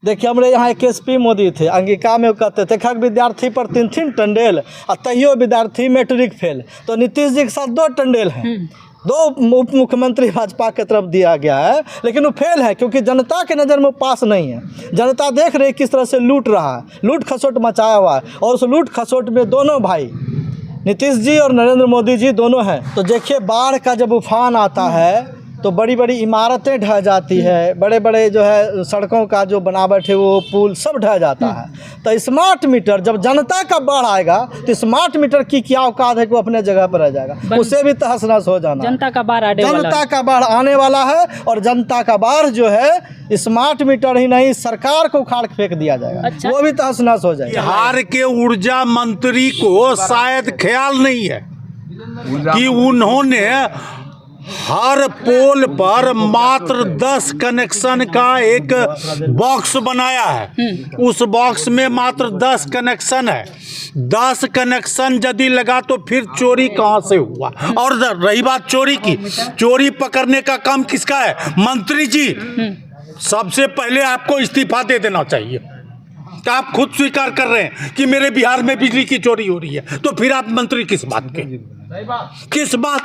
देखिए हमारे यहाँ एक एसपी मोदी थे, अंगिका में कहते थे खग विद्यार्थी पर 3 टंडेल और तैयो विद्यार्थी मैट्रिक फेल। तो नीतीश जी के साथ 2 टंडेल हैं, 2 उप मुख्यमंत्री भाजपा की तरफ दिया गया है, लेकिन वो फेल है क्योंकि जनता के नज़र में वो पास नहीं है। जनता देख रही है किस तरह से लूट रहा है, लूट खसोट मचाया हुआ है, और उस लूट खसोट में दोनों भाई नीतीश जी और नरेंद्र मोदी जी दोनों हैं। तो देखिए बाढ़ का जब उफान आता है तो बड़ी बड़ी इमारतें ढह जाती है, बड़े बड़े जो है सड़कों का जो बनावट है वो पुल सब ढह जाता है। तो स्मार्ट मीटर जब जनता का बाढ़ आएगा तो स्मार्ट मीटर की क्या औकात है कि वो अपने जगह पर रह जाएगा, उससे भी तहस नहस हो जाना। जनता का बाढ़ आने वाला है और जनता का बाढ़ जो है स्मार्ट मीटर ही नहीं सरकार को उखाड़ फेंक दिया जाएगा। अच्छा। वो भी तहस नहस हो जाएगा। बिहार के ऊर्जा मंत्री को शायद ख्याल नहीं है कि उन्होंने हर पोल पर मात्र 10 कनेक्शन का एक बॉक्स बनाया है। उस बॉक्स में मात्र 10 कनेक्शन है। 10 कनेक्शन यदि लगा तो फिर चोरी कहाँ से हुआ? और रही बात चोरी की, चोरी पकड़ने का काम किसका है? मंत्री जी। सबसे पहले आपको इस्तीफा दे देना चाहिए। आप खुद स्वीकार कर रहे हैं कि मेरे बिहार में बिजली की चोरी हो रही है, तो फिर आप मंत्री किस बात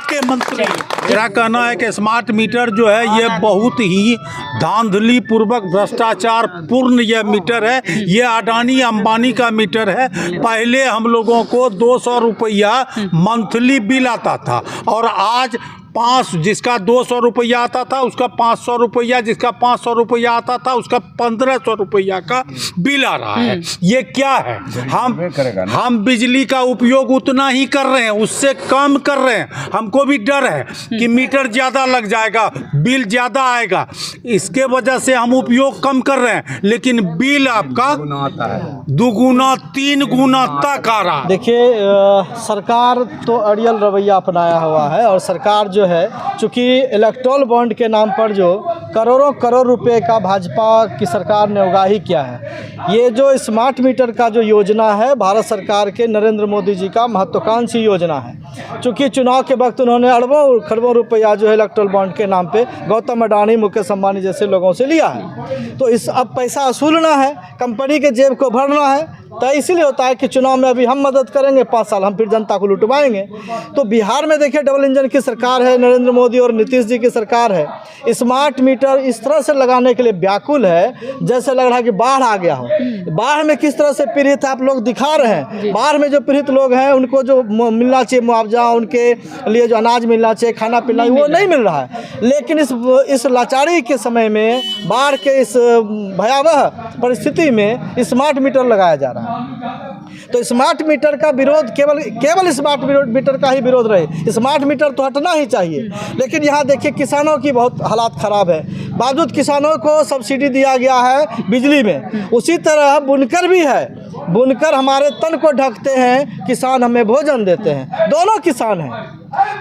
के मंत्री? मेरा कहना है कि स्मार्ट मीटर जो है ये बहुत ही धांधली पूर्वक भ्रष्टाचार पूर्ण यह मीटर है। ये अडानी अंबानी का मीटर है। पहले हम लोगों को 200 रुपया मंथली बिल आता था और आज जिसका 200 रुपया आता था उसका 500 रुपया, जिसका 500 रुपया आता था उसका 1500 रुपया का बिल आ रहा है। ये क्या है? हम बिजली का उपयोग उतना ही कर रहे हैं, उससे कम कर रहे हैं। हमको भी डर है कि मीटर ज़्यादा लग जाएगा, बिल ज़्यादा आएगा, इसके वजह से हम उपयोग कम कर रहे हैं, लेकिन बिल आपका 2 गुना 3 गुना तक आ रहा है। देखिए सरकार तो अड़ियल रवैया अपनाया हुआ है और सरकार जो है चूँकि इलेक्टोरल बॉन्ड के नाम पर जो करोड़ों करोड़ रुपए का भाजपा की सरकार ने उगाही किया है। ये जो स्मार्ट मीटर का जो योजना है भारत सरकार के नरेंद्र मोदी जी का महत्वाकांक्षी योजना है। चूँकि चुनाव के वक्त उन्होंने अरबों खरबों रुपया जो है इलेक्टोरल बॉन्ड के नाम पे गौतम अडानी, मुकेश अंबानी जैसे लोगों से लिया है। तो अब पैसा वसूलना है, कंपनी के जेब को भरना है, तो इसीलिए होता है कि चुनाव में अभी हम मदद करेंगे, 5 साल हम फिर जनता को लुटवाएंगे। तो बिहार में देखिए डबल इंजन की सरकार है, नरेंद्र मोदी और नीतीश जी की सरकार है। स्मार्ट मीटर इस तरह से लगाने के लिए व्याकुल है जैसे लग रहा है कि बाढ़ आ गया हो। बाढ़ में किस तरह से पीड़ित आप लोग दिखा रहे हैं। बाढ़ में जो पीड़ित लोग हैं उनको जो मिलना चाहिए मुआवजा, उनके लिए जो अनाज मिलना चाहिए, खाना पीना, वो नहीं मिल रहा है। लेकिन इस लाचारी के समय में, बाढ़ के इस भयावह परिस्थिति में स्मार्ट मीटर लगाया जा रहा है। तो स्मार्ट मीटर का विरोध केवल स्मार्ट मीटर का ही विरोध रहे। स्मार्ट मीटर तो हटना ही चाहिए। लेकिन यहाँ देखिए किसानों की बहुत हालात ख़राब है। बावजूद किसानों को सब्सिडी दिया गया है बिजली में, उसी तरह बुनकर भी है। बुनकर हमारे तन को ढकते हैं, किसान हमें भोजन देते हैं, दोनों किसान हैं।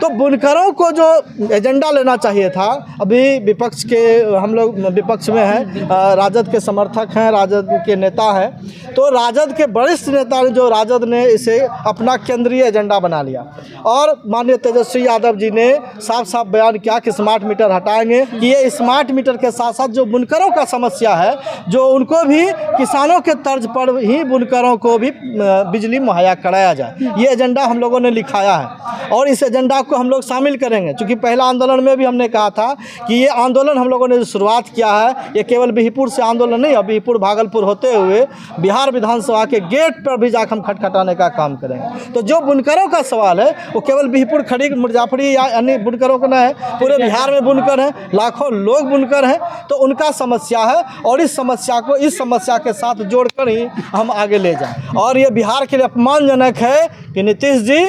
तो बुनकरों को जो एजेंडा लेना चाहिए था, अभी विपक्ष के हम लोग विपक्ष में हैं, राजद के समर्थक हैं, राजद के नेता हैं, तो राजद के वरिष्ठ नेता जो राजद ने इसे अपना केंद्रीय एजेंडा बना लिया और माननीय तेजस्वी यादव जी ने साफ साफ बयान किया कि स्मार्ट मीटर हटाएंगे। कि ये स्मार्ट मीटर के साथ साथ जो बुनकरों का समस्या है, जो उनको भी किसानों के तर्ज पर ही बुनकरों को भी बिजली मुहैया कराया जाए, ये एजेंडा हम लोगों ने लिखाया है और इस एजेंडा को हम लोग शामिल करेंगे। क्योंकि पहला आंदोलन में भी हमने कहा था कि ये आंदोलन हम लोगों ने जो शुरुआत किया है, ये केवल बिहीपुर से आंदोलन नहीं, अब बिहीपुर भागलपुर होते हुए बिहार विधानसभा के गेट पर भी जाकर हम खटखटाने का काम करेंगे। तो जो बुनकरों का सवाल है वो केवल बिहीपुर, खड़ी, मुजफ्फरी या अन्य बुनकरों का नहीं है, पूरे बिहार में बुनकर हैं, लाखों लोग बुनकर हैं। तो उनका समस्या है और इस समस्या को इस समस्या के साथ जोड़कर ही हम आगे ले जाएं। और ये बिहार के लिए अपमानजनक है कि नीतीश जी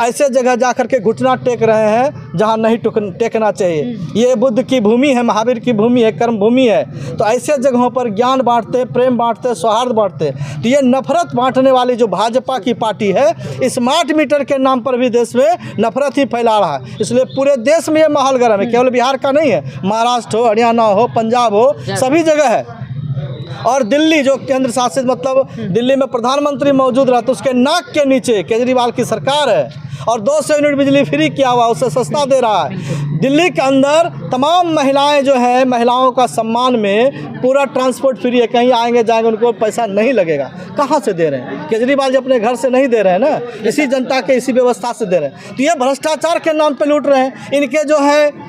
ऐसे जगह जाकर के घुटना टेक रहे हैं जहां नहीं टेकना चाहिए। ये बुद्ध की भूमि है, महावीर की भूमि है, कर्म भूमि है। तो ऐसे जगहों पर ज्ञान बांटते, प्रेम बांटते, सौहार्द बांटते। तो ये नफरत बांटने वाली जो भाजपा की पार्टी है, स्मार्ट मीटर के नाम पर भी देश में नफरत ही फैला रहा है। इसलिए पूरे देश में ये माहौल गर्म है, केवल बिहार का नहीं है, महाराष्ट्र हो, हरियाणा हो, पंजाब हो, सभी जगह है। और दिल्ली जो केंद्र शासित, मतलब दिल्ली में प्रधानमंत्री मौजूद रहा तो उसके नाक के नीचे केजरीवाल की सरकार है और 200 यूनिट बिजली फ्री किया हुआ, उससे सस्ता दे रहा है। दिल्ली के अंदर तमाम महिलाएं जो है, महिलाओं का सम्मान में पूरा ट्रांसपोर्ट फ्री है, कहीं आएंगे जाएंगे उनको पैसा नहीं लगेगा। कहाँ से दे रहे हैं? केजरीवाल जी अपने घर से नहीं दे रहे हैं ना, इसी जनता के इसी व्यवस्था से दे रहे हैं। तो ये भ्रष्टाचार के नाम पे लूट रहे हैं। इनके जो है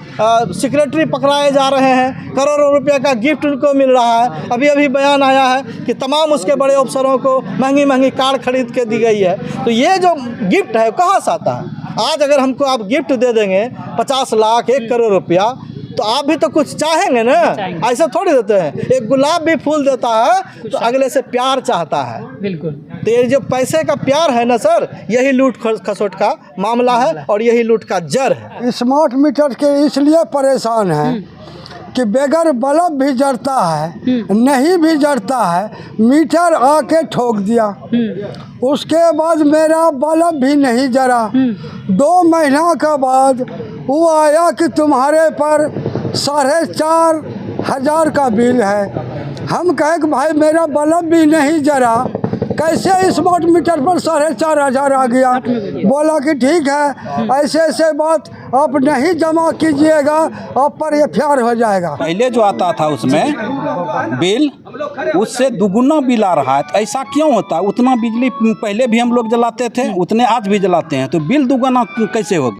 सेक्रेटरी पकड़ाए जा रहे हैं, करोड़ों रुपए का गिफ्ट उनको मिल रहा है। अभी अभी बयान आया है कि तमाम उसके बड़े अफसरों को महंगी महंगी कार खरीद के दी गई है। तो ये जो गिफ्ट है कहाँ से आता है? आज अगर हमको आप गिफ्ट दे देंगे 50 लाख 1 करोड़ रुपया, तो आप भी तो कुछ चाहेंगे ना, ऐसा थोड़ी देते हैं। एक गुलाब भी फूल देता है तो अगले से प्यार चाहता है। बिल्कुल। तो ये जो पैसे का प्यार है ना सर, यही लूट खसोट का मामला है और यही लूट का जड़ है। स्मार्ट मीटर के इसलिए परेशान है कि बगैर बल्ब भी जलता है, नहीं भी जलता है, मीटर आके ठोक दिया, उसके बाद मेरा बल्ब भी नहीं जला। 2 महीना के बाद वो आया कि तुम्हारे पर 4,500 का बिल है। हम कहे कि भाई मेरा बल्ब भी नहीं जला, कैसे स्मार्ट मीटर पर 4,500 आ गया? बोला कि ठीक है, ऐसे ऐसे बात आप नहीं जमा कीजिएगा, आप पर FIR हो जाएगा। पहले जो आता था उसमें बिल, उससे दुगुना बिल आ रहा है। तो ऐसा क्यों होता है? उतना बिजली पहले भी हम लोग जलाते थे, उतने आज भी जलाते हैं, तो बिल दुगुना कैसे होगा?